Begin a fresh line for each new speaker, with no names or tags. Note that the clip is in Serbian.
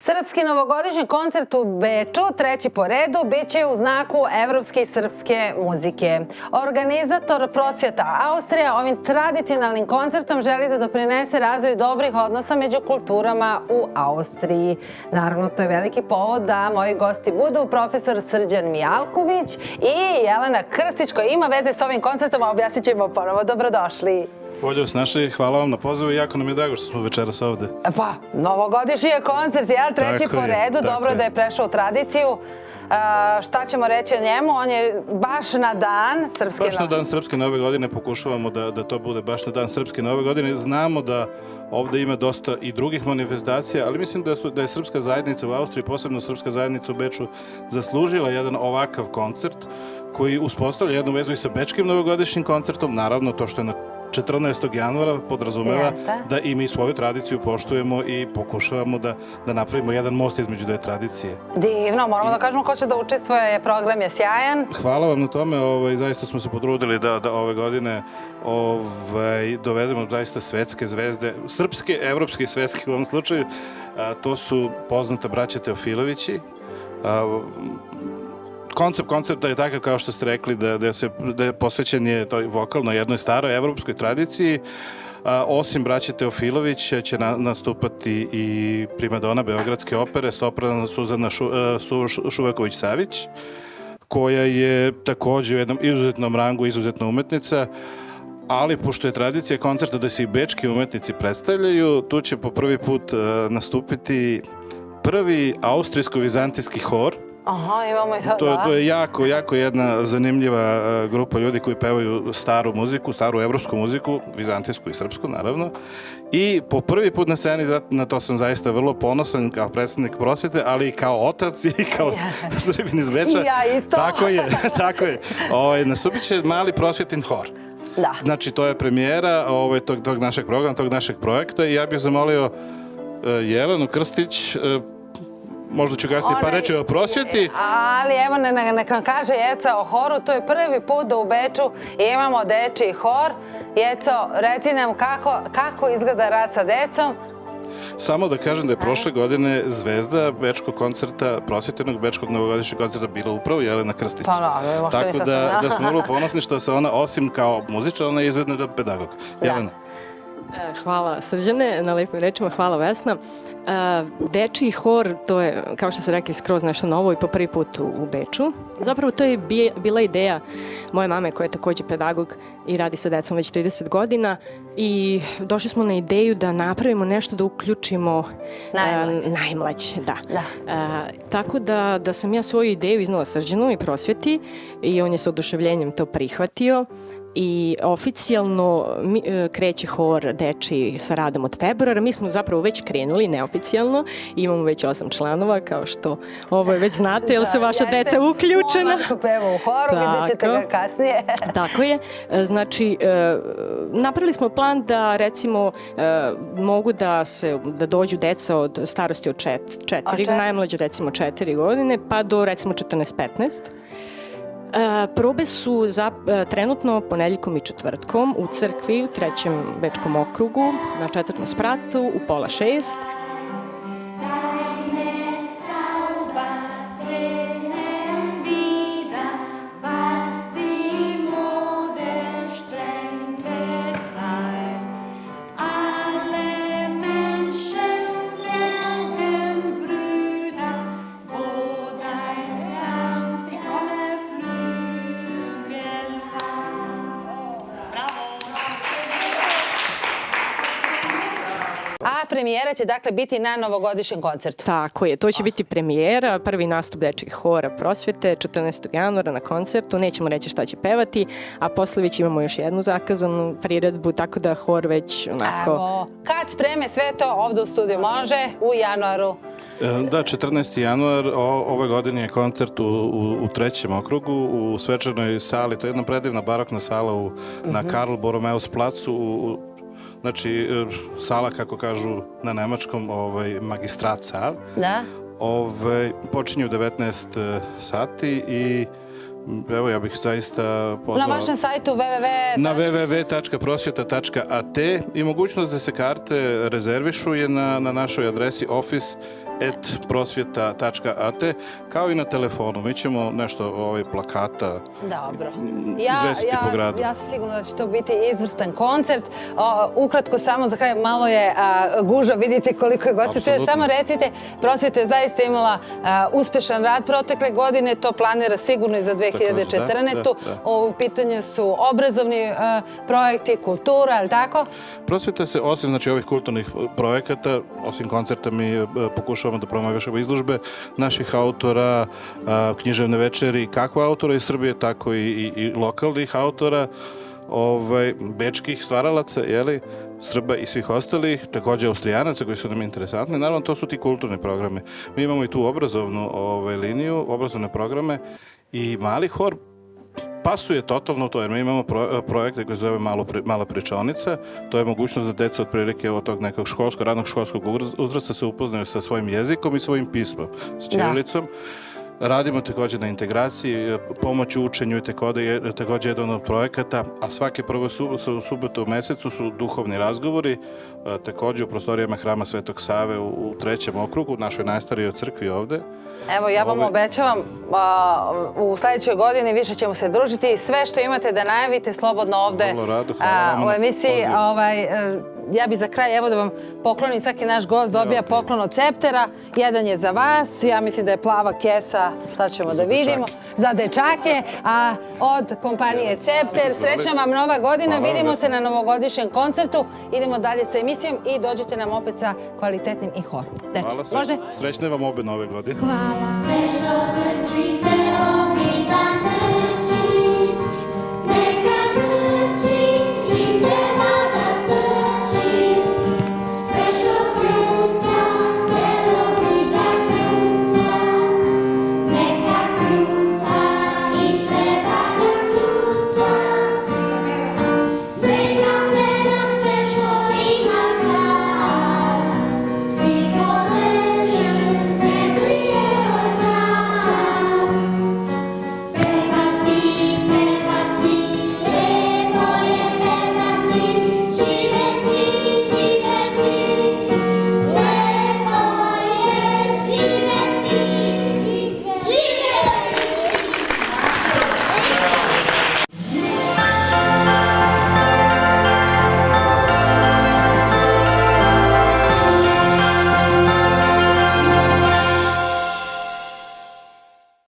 Srpski novogodišnji koncert u Beču, treći po redu, bit će u znaku evropske i srpske muzike. Organizator Prosvjeta Austrija ovim tradicionalnim koncertom želi da doprinese razvoju dobrih odnosa među kulturama u Austriji. Naravno, to je veliki povod da moji gosti budu profesor Srđan Mijalković i Jelena Krstić, koja ima veze s ovim koncertom, a objasnit ćemo ponovo. Dobrodošli.
Bolje vas našli, hvala vam na pozivu i jako nam je drago što smo večeras ovde.
Pa, novogodišnji je koncert, jel? Treći po redu, dobro da je prešao u tradiciju. Šta ćemo reći o njemu? On je baš na dan Srpske nove.
Baš na dan Srpske nove godine pokušavamo da to bude baš na dan Srpske nove godine. Znamo da ovde ima dosta i drugih manifestacija, ali mislim da je Srpska zajednica u Austriji, posebno Srpska zajednica u Beču, zaslužila jedan ovakav koncert koji uspostavlja jednu vezu i sa Bečkim novogodišnjim koncertom. Naravno, to što je na 14. januara podrazumeva da i mi svoju tradiciju poštujemo i pokušavamo da napravimo jedan most između dve tradicije.
Divno, moramo da kažemo ko će da učestvuje, program je sjajan.
Hvala vam na tome, zaista smo se potrudili da ove godine dovedemo zaista svetske zvezde, srpske, evropske i svetske u ovom slučaju. To su poznata braća Teofilovići. Koncept koncepta je takav, kao što ste rekli, da je posvećen toj vokalnoj jednoj staroj evropskoj tradiciji. Osim braće Teofilović će nastupati i primadona Beogradske opere, sopran Suzana Šuvaković-Savić, koja je takođe u jednom izuzetnom rangu, izuzetna umetnica, ali pošto je tradicija koncerta da se i bečki umetnici predstavljaju, tu će po prvi put nastupiti prvi austrijsko-vizantijski hor.
Aha, imamo i to, da.
To je jako jedna zanimljiva grupa ljudi koji pevaju staru muziku, staru evropsku muziku, vizantijsku i srpsku, naravno. I po prvi put na sceni, na to sam zaista vrlo ponosan kao predstavnik Prosvjete, ali i kao otac i kao Srbin iz Beča.
I ja isto.
Tako je. Nastupit će mali prosvjetin hor.
Da.
Znači, to je premijera tog našeg programa, tog našeg projekta i ja bih zamolio Jelenu Krstić, možda ću kasnije par reći o Prosvjeti.
Ali evo, nek nam kaže Jeca o horu, to je prvi put da u Beču imamo dečiji hor. Jeco, reci nam kako izgleda rad sa decom.
Samo da kažem da je prošle godine zvezda bečkog koncerta, prosvjetenog bečkog novogodišnjeg koncerta bila upravo Jelena Krstić. Tako da smo vrlo ponosni što se ona, osim kao muzičar, ona je izvedno pedagog. Jelena.
Hvala Srđane na lepim rečima, hvala Vesna. Dečiji hor, to je, kao što se rekli, skroz nešto novo i po prvi put u Beču. Zapravo to je bila ideja moje mame koja je takođe pedagog i radi sa decom već 30 godina i došli smo na ideju da napravimo nešto da uključimo najmlađe. Tako da sam ja svoju ideju iznala Srđanu i Prosvjeti i on je sa oduševljenjem to prihvatio. I oficijalno kreće hor dečiji sa radom od februara. Mi smo zapravo već krenuli, neoficijalno. Imamo već 8 članova, kao što ovo već znate, jer su vaša deca uključena.
Monasko peva u horu, vidjet ćete ga kasnije.
Tako je. Znači, napravili smo plan da, recimo, mogu da dođu deca od starosti od 4, najmlađe recimo 4 godine, pa do recimo 14-15. Probe su trenutno ponedeljkom i četvrtkom u crkvi u 3. Bečkom okrugu na 4. spratu u 5:30.
Premijera će dakle biti na novogodišnjem koncertu.
Tako je, to će biti premijera, prvi nastup dečjih hora Prosvjete, 14. januara na koncertu, nećemo reći šta će pevati, a posle već imamo još jednu zakazanu priredbu, tako da hor već onako...
Evo, kad spreme sve to ovde u studiju može, u januaru?
Da, 14. januar, ove godine je koncert u 3. okrugu, u svečanoj sali, to je jedna predivna barokna sala na Karl Borromeus placu, znači, sala, kako kažu na nemačkom, magistrat sal.
Da.
Počinje u 19 sati i evo, ja bih zaista pozvao...
Na vašem sajtu
na www.prosvjeta.at i mogućnost da se karte rezervišu je na našoj adresi office prosvjeta.at, kao i na telefonu. Mi ćemo nešto plakata
Dobro.
izvesiti po gradu.
Ja sam sigurna da će to biti izvrstan koncert. Ukratko samo za kraj, malo je guža, vidite koliko je gostiju.
Apsolutno.
Samo recite, Prosvjeta je zaista imala uspešan rad protekle godine, to planira sigurno i za 2014.
Da.
U pitanju su obrazovni projekti, kultura, ali tako?
Prosvjeta se, osim ovih kulturnih projekata, osim koncerta, mi pokušavamo da promovišemo izložbe naših autora, književne večeri, kako autora iz Srbije, tako i lokalnih autora, bečkih stvaralaca, Srba i svih ostalih, takođe Austrijanaca koji su nam interesantni. Naravno, to su ti kulturni programe. Mi imamo i tu obrazovnu liniju, obrazovne programe i mali hor pasuje totalno to, jer mi imamo projekte koji se zove Mala pričaonica. To je mogućnost da deca otprilike od tog nekog ranog školskog uzrasta se upoznaju sa svojim jezikom i svojim pismom, sa ćirilicom. Radimo takođe na integraciji, pomoć u učenju je takođe jedan od projekata, a svake prve subote u mesecu su duhovni razgovori, takođe u prostorijama Hrama Svetog Save u 3. okrugu, našoj najstarijoj crkvi ovde.
Evo, ja vam obećavam, u sledećoj godini više ćemo se družiti i sve što imate da najavite slobodno ovde u emisiji. Ja bih za kraj, evo da vam poklonim, svaki naš gost dobija poklon od Ceptera, jedan je za vas, ja mislim da je plava kesa, sad ćemo da vidimo, za dečake, a od kompanije Cepter, srećna vam nova godina, vidimo se na novogodišnjem koncertu, idemo dalje sa emisijom i dođete nam opet sa kvalitetnim i horom.
Hvala, srećne vam obe nove godine.
Hvala.
Sve što trčite ovih dan